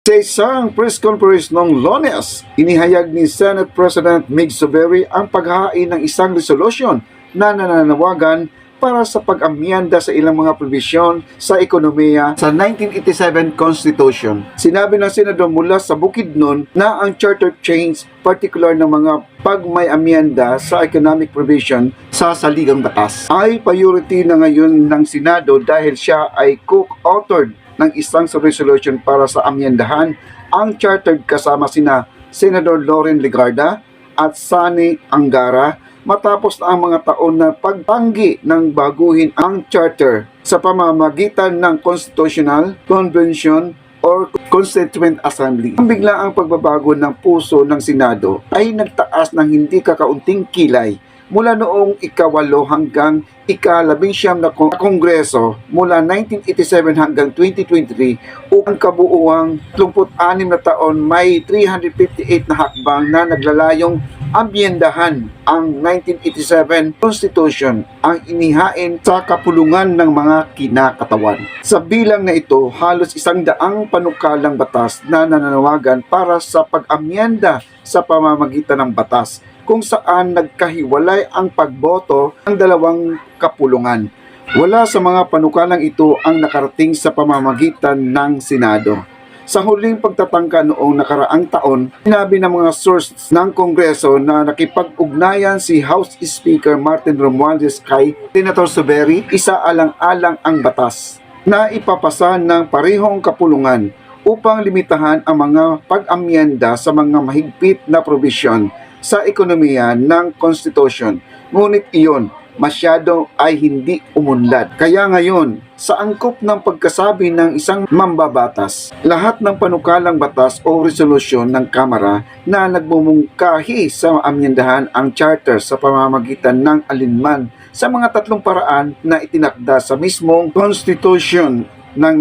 Sa isang press conference noong Lunes, inihayag ni Senate President Mig Zubiri ang paghahain ng isang resolusyon na nananawagan para sa pag-amyenda sa ilang mga probisyon sa ekonomiya sa 1987 Constitution. Sinabi ng Senador mula sa Bukidnon na ang charter change, particular ng mga pagmay-amyenda sa economic provision sa saligang batas, ay priority na ngayon ng Senado dahil siya ay co-authored ng isang resolution para sa amyendahan ang chartered kasama sina Senador Loren Legarda at Sani Angara matapos na ang mga taon na pagtanggi ng baguhin ang charter sa pamamagitan ng Constitutional Convention or Constituent Assembly. Ang biglaang pagbabago ng puso ng Senado ay nagtaas ng hindi kakaunting kilay mula noong ika-8 hanggang ika-11 na Kongreso mula 1987 hanggang 2023 upang kabuuang 36 na taon may 358 na hakbang na naglalayong amyendahan ang 1987 Constitution ang inihain sa kapulungan ng mga kinakatawan. Sa bilang na ito, halos 100 panukalang batas na nananawagan para sa pag-amyenda sa pamamagitan ng batas kung saan nagkahiwalay ang pagboto ng dalawang kapulungan. Wala sa mga panukalang ito ang nakarating sa pamamagitan ng Senado. Sa huling pagtatangka noong nakaraang taon, sinabi ng mga sources ng Kongreso na nakipag-ugnayan si House Speaker Martin Romualdez kay Senator Zubiri, isaalang-alang ang batas na ipapasa ng parehong kapulungan upang limitahan ang mga pag-amyenda sa mga mahigpit na probisyon sa ekonomiya ng Constitution. Ngunit iyon masyado ay hindi umunlad. Kaya ngayon, sa angkop ng pagkasabi ng isang mambabatas, lahat ng panukalang batas o resolusyon ng Kamara na nagmumungkahi sa amyendahan ang charter sa pamamagitan ng alinman sa mga tatlong paraan na itinakda sa mismong Constitution ng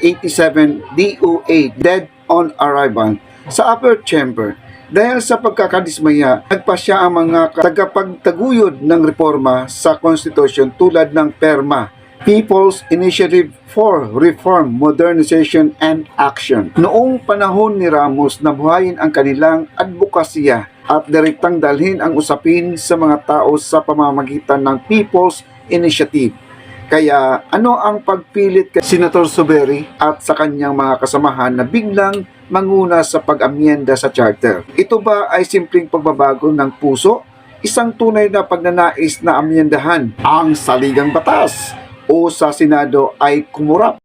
1987 DOA Dead on Arrival sa upper chamber. Dahil sa pagkakadismaya, nagpasya ang mga tagapagtaguyod ng reforma sa Constitution tulad ng PERMA, People's Initiative for Reform, Modernization and Action. Noong panahon ni Ramos na buhayin ang kanilang advokasya at direktang dalhin ang usapin sa mga tao sa pamamagitan ng People's Initiative. Kaya ano ang pagpilit kay Senator Zubiri at sa kanyang mga kasamahan na biglang manguna sa pag-amyenda sa charter? Ito ba ay simpleng pagbabago ng puso? Isang tunay na pagnanais na amyendahan ang saligang batas? O sa Senado ay kumurap